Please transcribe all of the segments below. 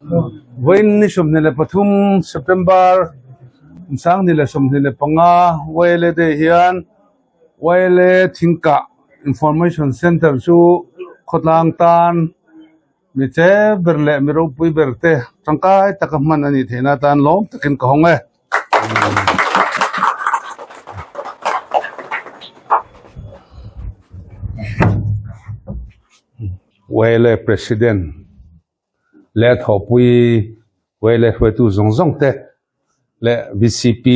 Wain ni sum nile pathum September sang nile sum nile panga waile de hian waile thingka information center chu khotlang tan mi che berle mi ro pui berte tangkai takman ani thena tan lom takin ka honge waile president let hopui waile tu zong zong te le VCP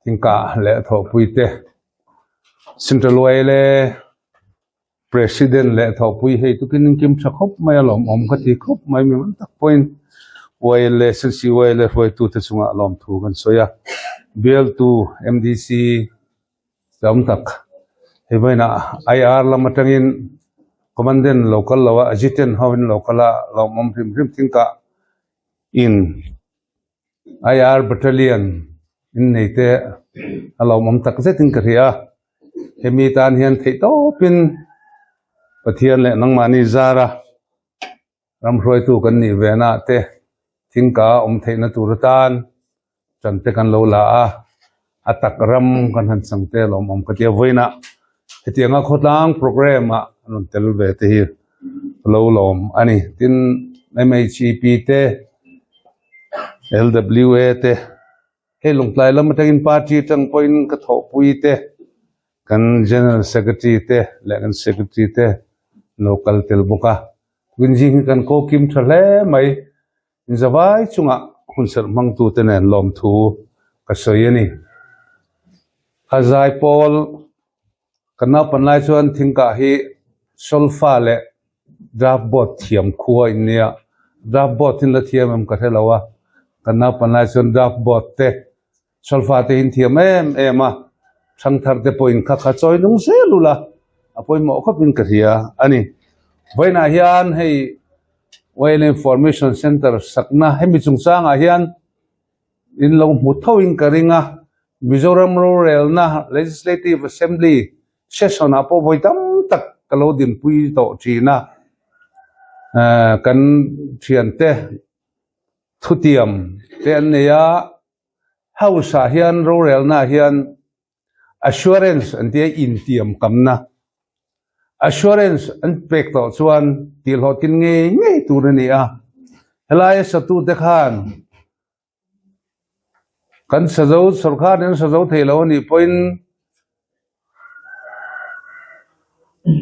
thingka let hopui te central waile president le thopui hei tukin kim thakop mai alom om khati khop mai mi man tak point waile sensi waile foi tu te chunga lom thu kan soya bel tu MDC jam tak hebaina IR lamatangin commandant local lawa ajitan hawin locala lom rim rim thingka in IR battalion in neite alom tak zetin karia hemi tan hian thei to pin pathian le nangmani zara ramroi tu kan ni vena te thingka theina turatan chante kan lo la a atak ram kan han sangte lom katia voina hetianga khotlang program a non tel ve te hi lo lom ani tin MHP te LWA te he lungtlai lam takin party tang point ka thopui te kan general secretary te le kan secretary te local telboka gunjing kan ko kim thale mai zawai chunga hunser mang tu tenen lom thu ka soyani hazai pol kana panlai chuan thingka hi solfa le draft board thiam khuwa inia draft board tin la thiam am ka thelawa kana panlai chuan draft board te solfa te in thiam ema thang thar te point kha choi nung se lula apoi mo kho pin karia ani voina hian hei waile information center sakna hemi chungchanga hian in lo muthawin karinga Mizoram rural na legislative assembly session apo voitam tak kalodin pui to china kan thiante thutiam te ania hausa hian rural na hian assurance antia intiam kamna assurance an pek to chuan til hotin nge turani a helai satu dekhan kan sajau sarkar den sajau thelo ni point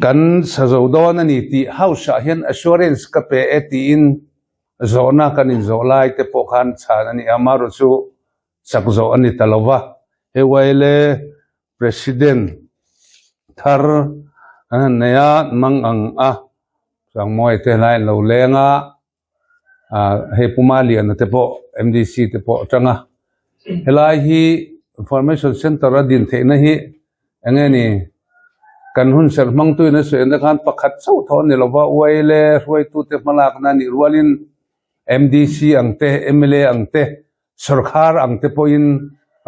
kan sajau don ani ti house hian assurance ka pe eti in zona kan in zolai te pokhan chan ani amaru chu sakzo ani talawa he waile president thar naya mang ang sang moi te lai lo lenga he pumalian te po MDC te po tanga helai hi information center adin the na hi angeni kan hun ser mang tu na se na kan pakhat chau thon ni lova waile roi tu te malak na ni rualin MDC angte MLA angte sarkar angte po in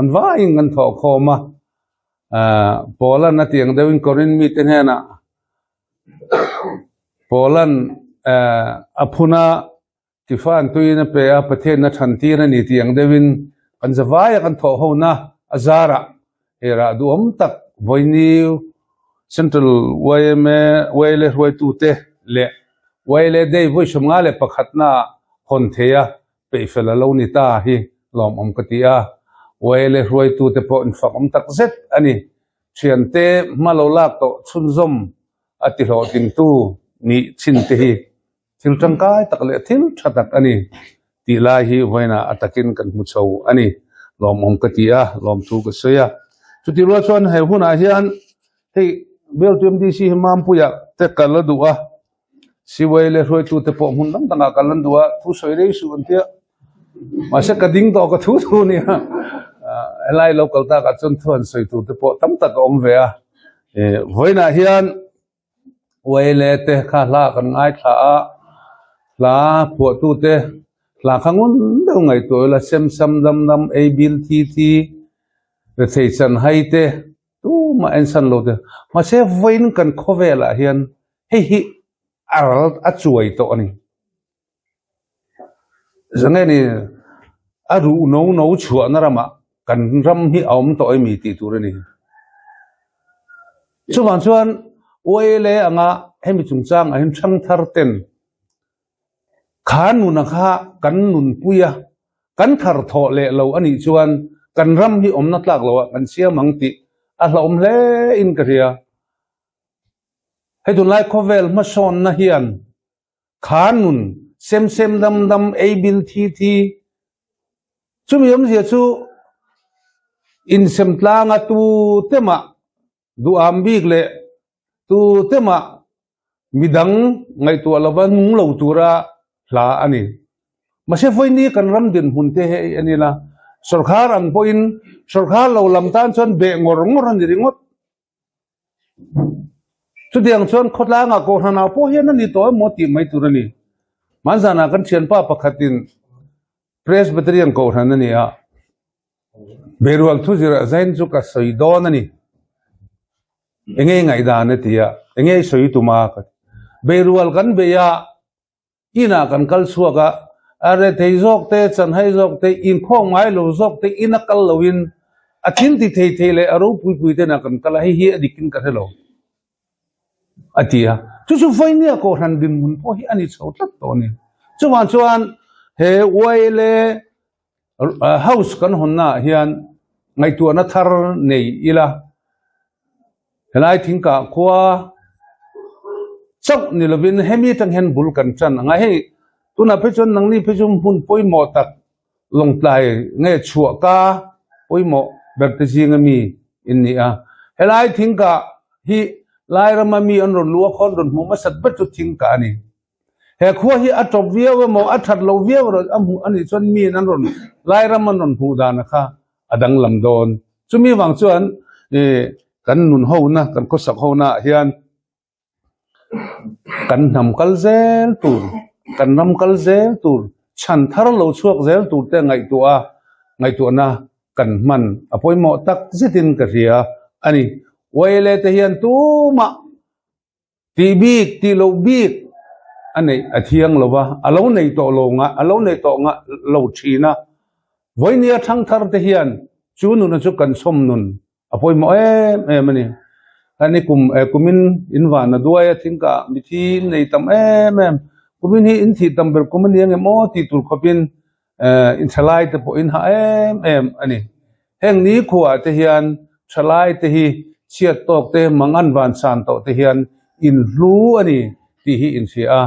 anwaing an tho khoma Poland na tiang dawin korin mitin hena Poland apuna tifan tuina pe apathe na thanti na ni tiang dawin kan zawaya kan tho ho na azara era duom tak voini central waile roi tu te le waile dei voi shumnga le pakhatna hontheya pe fela lo ni ta hi lom katia waile roi tu te po in fam tak zet ani thiante malolak to chunzom ati lo ting tu ni chin te hi thil tangkai takle thil thatak ani ti lai hi voina atakin kan mu chau ani lom katia lom tu ka soya chuti ro chon he huna hian hei bel tu MDC mam puya te kala duwa si waile roi tu te po mun dang tanga kalan duwa thu soire su antia masa kading to ka thu ni ha elai local ta ka chun thon soi tu te po tam tak om ve a voina hian waile te kha la kan ngai tha a la po tu te la khangun do ngai to la sem sam dam dam a bil thi the thei chan hai te tu ma en san lo te ma se voin kan khovela hian hei hi aral a chuai to ani zang ni aru no chua na rama kan ram hi om to mi ti tur ni chuan oile anga hemi chungchang a him thang thar ten khanu na kha kan nun puya kan thar tho le lo ani chuan kan ram hi om na tlak lo kan sia mangti a hlom le in ka ria hedun lai khovel ma son na hian khanun sem dam ei bil thi chumi yom zia chu in sem tlanga tu tema du ambik le tu tema midang ngai tu alawa nung lo tura la ani mase foi ni kan ram din hunte he ani la sarkar ang poin sarkar lo lam tan chon be ngor an ringot chu diang chon khotla nga ko hana po hian ani to moti mai turani manzana kan thian pa pakhatin presbyterian ko hanani a berual thu jira zain chu ka soi don ani enge ngai da ne tia enge soi tu ma ka berual kan be ya ina kan kal suaka are thei jok te chan hai jok te in khong mai lo jok te in kal lowin athin ti thei le aro pui te na kan kal hi adikin ka thelo atia chu foi ni ko han din mun po hi ani chho tlat to ni chuan he waile house kan honna hian ngai tu na thar nei ila helai thingka khwa chok ni lovin hemi tang hen bul kan chan nga he tuna phechon nangni phechum hun poimo tak longtlai nge chua ka poimo baptisi ngami inni a helai thingka hi lai ramami an ron luwa khon ron mu masat bat chu thingka ani he khwa hi atop viaw mo athat lo viaw ro amu ani chon mi nan ron lai raman ron hu da na kha adang lam don chumi wang chuan kan nun ho na kan ko sak ho na hian kan nam kal zel tur kan nam kal zel tur chan thar lo chuak zel tur te ngai tu na kan man apoi mo tak zitin ka ria ani waile te hian tu ma ti bik ti lo bik ani athiang lowa alo nei to nga lo thina voinia thang thar te hian chu nu na chu kan som nun apoi mo mani ani kumin inwa na duaya thingka mithi nei tam kumin hi in thi tam ber kumin yang mo ti tur khopin in thalai te po in ha ani heng ni khuwa te hian thalai te hi chiat tok te mangan van san to te hian in lu ani ti hi in sia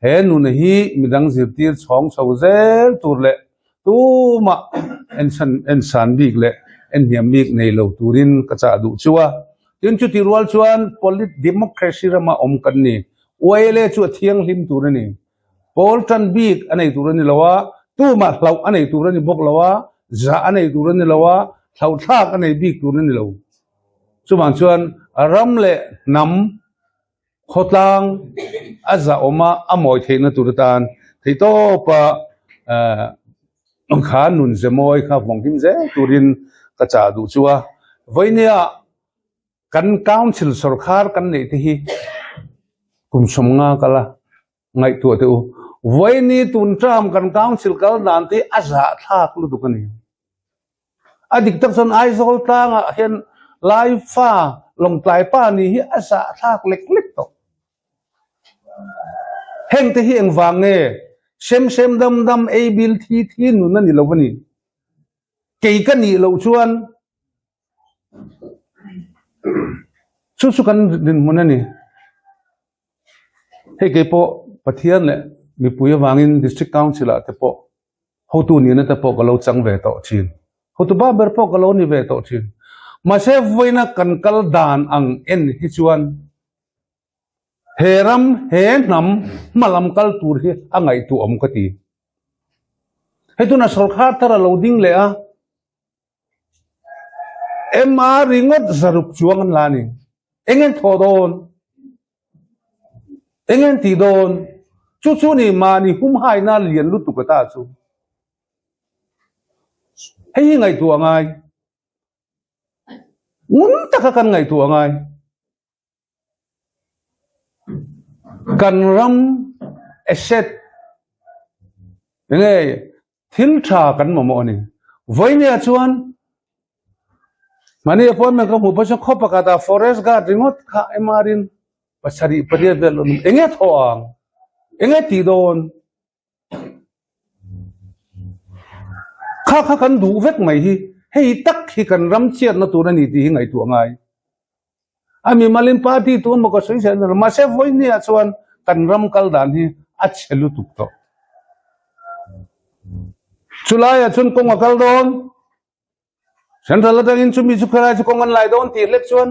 he nu na hi midang zirtir chhong chho zel tur le tu ma en san bik le en hiam bik nei lo turin ka cha du chuwa tin chu ti rual chuan polit democracy rama om kan ni oile chu thiang hlim turani poltan bik anei turani lawa tu ma hlau anei turani bok lawa za anei turani lawa hlau thak anei bik turani lo chuman chuan aram le nam khotlang aza oma amoi theina turtan thei to pa kha nun zemoi kha vongkim je turin ka cha du chuwa voinia kan council sarkar kan nei te hi kum somnga kala ngai tu te u voini tun tram kan council kal dan te aza thak lu dukani adik tak son ai zol tanga hen lai fa long tlai pa ni hi aza thak lek to heng te hi eng wang nge sem dam ei bil thi nu na ni lo bani kei ka ni lo chuan chu kan din munani he ke po pathian le mi puya wangin district council a te po ho tu ni na te po ka lo chang ve to chin ho tu ba ber po ka lo ni ve to chin ma se voina kan kal dan ang en hi chuan heram he nam malam kal tur hi angai tu om ka ti he tu na sarkar tara loading le a ema ringot zaruk chuang an lani engen thodon engen ti don chu ni mani hum hai na lian lu tu ka ta chu hei ngai tu angai mun ta kan ngai tu angai kan ram asset nghe thil trà cắn mỏ này với nè chuan mà nè phone mình có một bữa khóc cả ta forest guard remote khá em marin pasari paria velon nghe thoang nghe ti don khá kan du vek mai hi hei tak hi kan ram chiat na tu na ni ti ngai tu ngai ami malin party tu mo ko soi sen ma se voi ni chuan kan ram kal dan hi a chelu tuk to chulai chun kong akal don central la tangin chumi chu khara chu kong an lai don ti lek chuan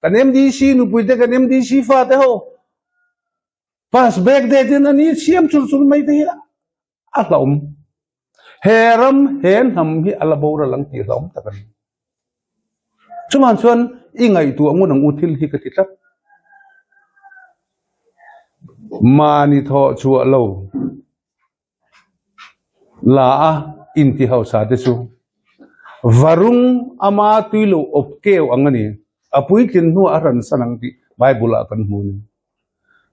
kan MDC nu puite kan MDC fa te ho pass back de tin ani siam chul chul mai te a hlom heram hen ham hi alabora lang ti hlom takan chuman chuan ingai tu angun ang uthil hi ka ti tlap mani tho chu lo la a inti hausa te su varung ama tuilo opkeu angani apui kin nu aran sanang ti bible kan hun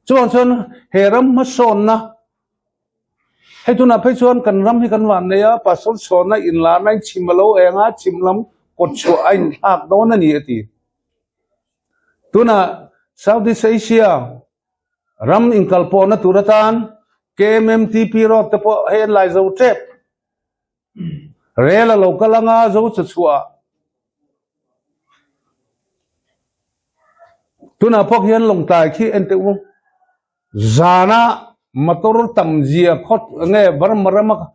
chon heram ma son na hetuna phai chuan kan ram hi kan wan neya pasol sona in la nai chimalo enga chimlam kochu ain hak don ani ati tuna Southeast Asia ram inkalpo na turatan KMMTP ro te po hen lai zo trep rela lokalanga zo chua tuna phok hian long tai khi ente u zana motor tamjia khot nge bar marama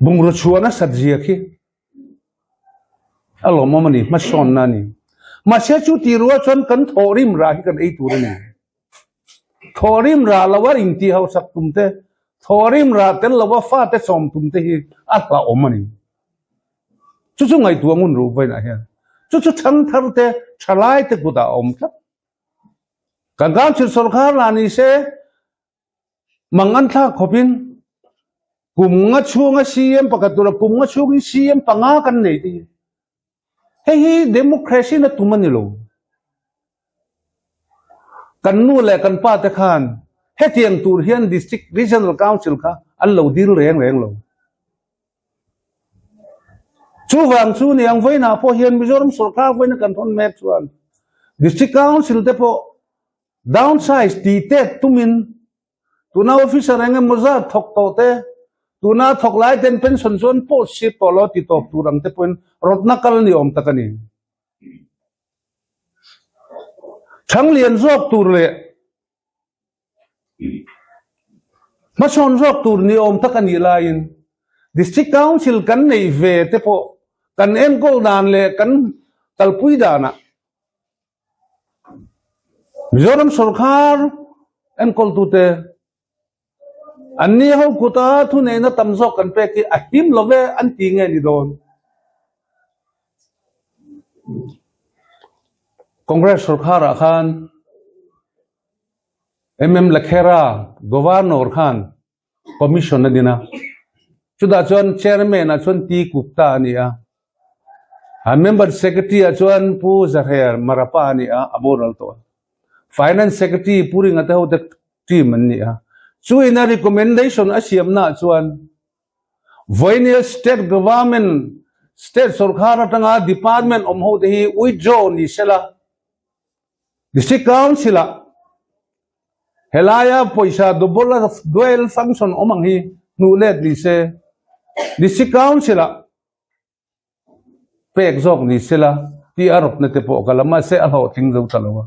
bungru chuana sajia khi alo momani ma son na ni ma se chu ti ruwa chon kan thorim ra hi kan ei tur ni thorim ra lawar inti hau sak tumte thorim ra tel lawa fa te som tumte hi atla omani chu chu ngai tu ngun ru vai na hian chu chu chang thar te chalai te guda om thap ka gam chil sarkar la ni se mangan tha khopin kumnga chunga CM pakatura kumnga chungi CM panga kan nei ti hei democracy na tumani lo kan nu le kan pa te khan hetiang tur hian district regional council kha an lo dil reng lo chu wang chu ni ang voina po hian mizoram sarkar voina kan thon mek chuan district council te po downsize ti te tumin tuna officer engem moza thok to te tuna thok lai ten pension zone post ship polo ti top turang te point rotna kal ni om takani changlian zok tur le ma son zok tur ni om takani lain district council kan nei ve te po kan en gol dan le kan talpui dana mizoram sarkar en kol tu te anni ho kuta thu nei na tamzok kan pe ki ahim love an ti nge ni don congress sarkar khan lakhera governor khan commission na dina chuda chon chairman a chon ti gupta ni a member secretary a chon pu zahir marapa ni a aboral to finance secretary puring ata ho the team ni a chu in a recommendation asiam na chuan voinia state government state sarkar atanga department om ho hi withdraw ni sela district council helaya poisa double dual function omang hi nulet ni se district council pek jok ni sela ti arop na te po kalama se a ho ting zo talawa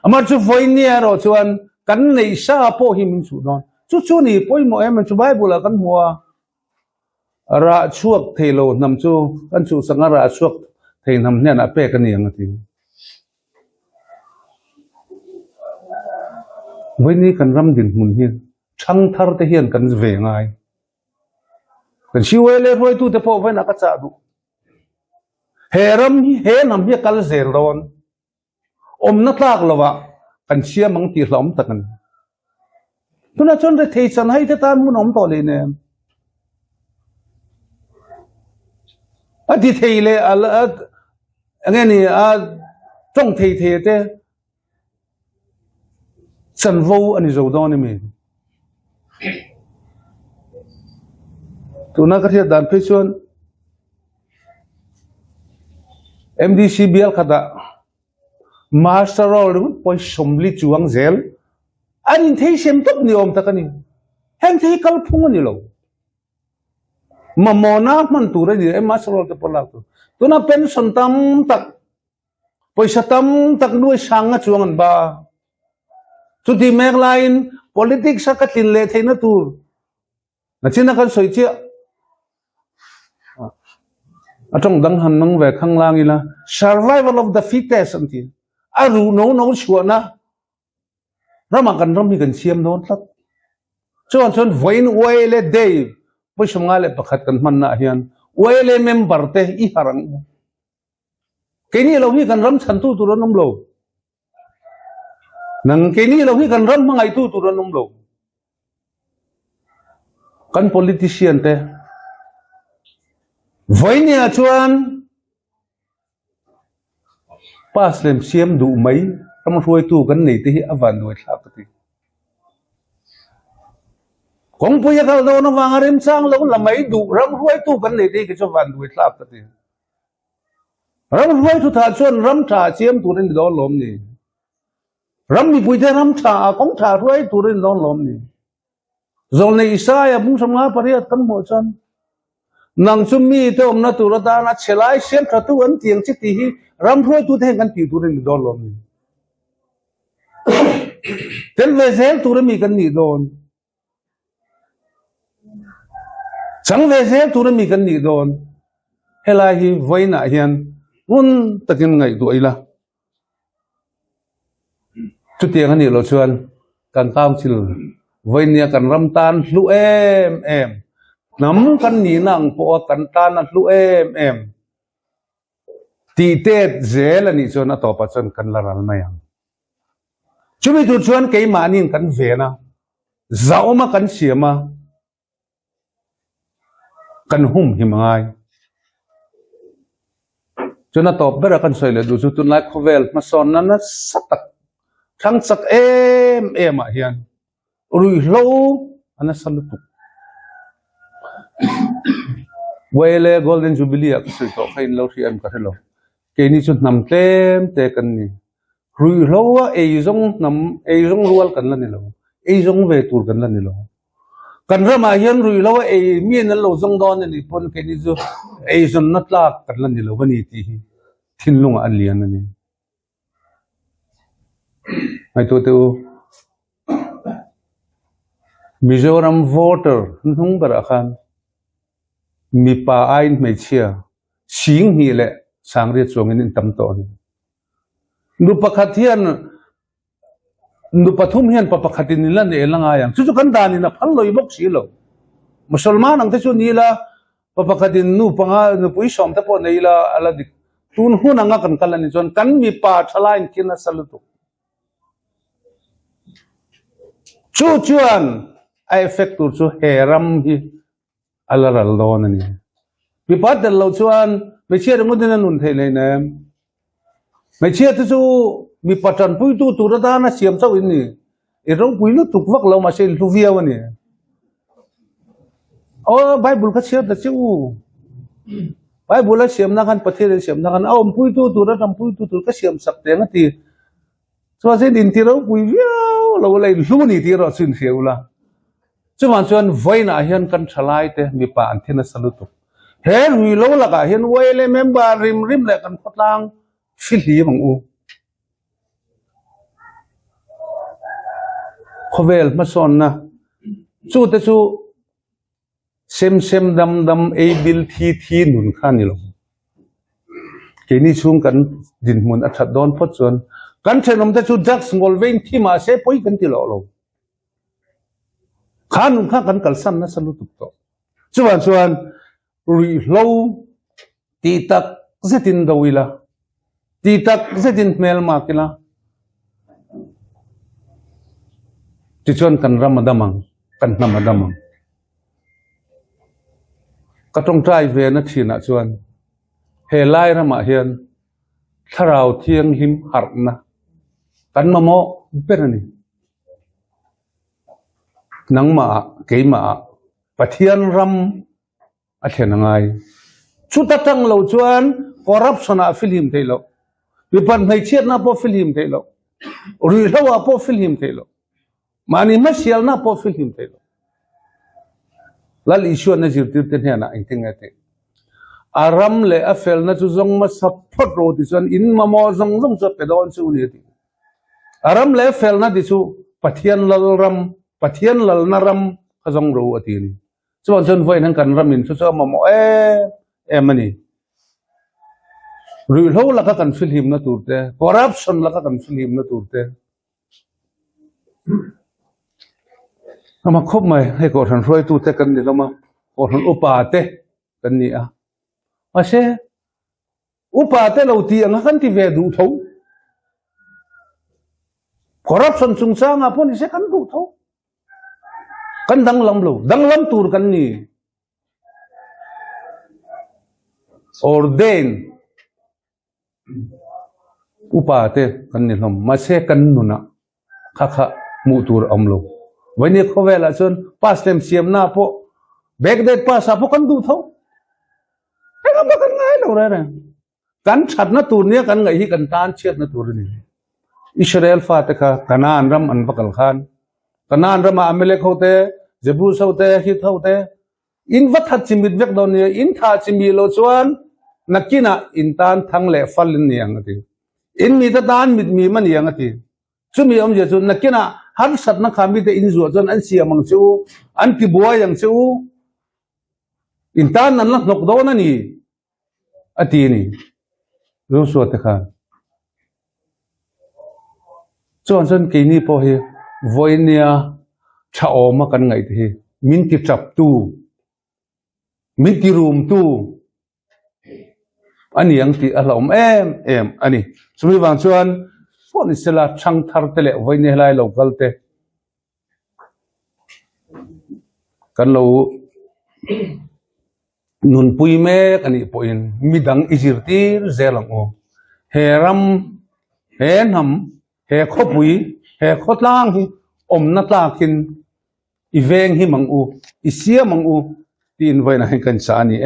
amar chu voinia ro chuan kan nei sa po hi min chu don chu ni poi mo em chu bible kan mua ra chuak thelo nam chu kan chu sanga ra chuak thei nam ne na pe kan yang ati voini kan ram din mun hian thang thar te hian kan ve ngai kan siwele roi tu te po vai na ka cha du heram hi he nam hi kal zer don om na tlak lawa kan sia mang ti hlom takan tuna chon re thei chan hai te tan mun om to le ne ati thei le al anga ni a tong thei thei te chan vo ani zo don ni me tu na cái đàn phê xuân MDCBL khata master role đúng poi somli chuang zel anh thấy xem tốt niệm ta cái này heng thấy cái phung anh lo mà mona man tu rồi em master role cái pala tu na pension tam tak paisa tam tak nuôi sang chuang anh ba tu di mek line politics sa katin le thay na tu na china kan soi chia trong dang han nang về khang lang ila survival of the fittest anti aru no sure na rama kan ram hi kan siam non tlat chon voin oile day pushmale pakhat kan man na hian oile member te I harang kini lo hi kan ram chan tu ron nom lo nang kini lo hi kan ram mangai tu ron nom lo kan politician te voinia chuan paslem siam du mai ram ruai tu kan nei te hi avan nuai thak ti kong puya kal do no wangarim chang lo lamai du ram ruai tu kan nei te ki cho van nuai thak ti ram ruai tu tha chuan ram tha siam tu ren do lom ni ram mi pui te ram tha kong tha ruai tu ren do lom ni zol nei isa ya bung samnga pariat kan mo chan nang chumi te omna tu ra da na chelai siam tha tu an tiang chi ti hi ram ruai tu the kan ti tu ren do lom ni tel ve zel tu re mi kan ni don chang ve zel tu re mi kan ni don helai hi voina hian un takin ngai du ila chu tiang ani lo chuan kan council voinia kan ram tan lu em nam kan ni nang po kan tan lu em ti te zel ani chuan a to pa chuan kan la ral mai chumi tu chuan ke manin kan ve na zauma kan siama kan hum hi mangai chuna top bera kan soile du chu tun lai khovel ma son na satak thang sak em a hian rui lo ana salutu wele golden jubilee ak sui to khain lo ri am ka helo ke ni chu nam tlem te kan ni rui lo a ei zong rual kan la ni lo ei zong ve tur kan la ni lo kan rama hian rui lo ei mien lo zong don ni pon ke ni zu ei zon na tlak kan la ni lo bani ti hi thin lunga alian ani ai to te Mizoram voter nung bara khan mi pa ain mai chia sing hi le sangre chongin in tam to ni nu pakhat hian nu pathum hian pa pakhatin la ne langa yang chu kan dani na phal loi bok si lo musulman ang te chu ni la pa pakhatin nu panga nu pui som te po nei la ala dik tun hunanga kan kalani chon kan mi pa thalain kina salutu chu chuan a effect tu chu heram hi alaral don ani mi pa del lo chuan me chia ru din nun thei le na me chia tu chu mi patan pui tu ra da na siam chau in ni e rong pui lu tuk vak lo ma se lu via wa ni o bible ka chia da chu bible siam na kan pathe siam na kan om pui tu ra tam pui tu ka siam sak te nga ti so se din ti ro pui via lo lai lu ni ti ro sin seula chuman chuan voina hian kan thalai te mi pa an thina salutu he rui lo la ka hian wele member rim le kan patlang fil hi mang u khovel ma son na chu te chu sem dam e bil thi nun khan ni lo ke ni chung kan din mun a that don phot chuan kan thenom te chu drugs ngol vein thi ma se poi kan ti lo khan kan kalsan na salutu to chuan rui lo ti tak zetin dawila ti tak zetin mel makila ti chuan kan ramadamang kan namadamang katong trai ve na thina chuan he lai rama hian tharau thiang him harna kan mamo perani nangma keima pathian ram a then ngai chu ta tang lo chuan corruption a film theilo pipan mai chiat na po film theilo ri lawa po film theilo mani ma sial na po film theilo lal issue na jirtir ten hena in thing ate aram le a fel na chu zong ma support ro ti chuan in ma mo zong zong cha pedon chu ni ti aram le fel na ti chu pathian lal ram pathian lal na ram khazong ro ati ni chuan chon voi nang kan ramin chu cha ma mo mani ri lo la ka kan film na turte corruption la ka kan film na turte ama khop mai he ko than roi tu te kan ni lama ko than upa te kan ni a ase upa te lo ti ang kan ti ve du tho corruption chung sa nga pon se kan du tho kan dang lam tur kan ni ordain upa te kan ni lom ma se kan nu na kha mu tur amlo vani khowela chon pas tem siam na po back date pas apo kan du tho ka ba kan ngai lo ra kan chat na tur ne kan ngai hi kan tan chet na tur ni Israel fa ta ka kanan ram an vakal khan kanan ram amele khote jebu sote hi thote in va that chimit vek don ni in tha chimi lo chuan nakina in tan thang le fal ni ang ati in mi ta tan mit mi man yang ati chumi om je chu nakina har sat na khami te in zo chon an siamang chu an ki buai yang chu in tan nan nok nok do na ni ati ni ro so te kha chon ke ni po hi voinia tha oma kan ngai the min ti chap tu min ti room tu ani yang ti alom em ani chumi wang chuan phone sela thang thar te le voinia lai local te kan lo nun pui me ani poin midang izirtir zelang o heram henham he khopui he khotlang hi omna tlakin iveng hi mangu isia mangu tin vai na kan sa ni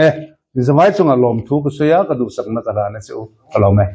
zamai chunga lom thu ko soya ka du sakna kala na chu alo mai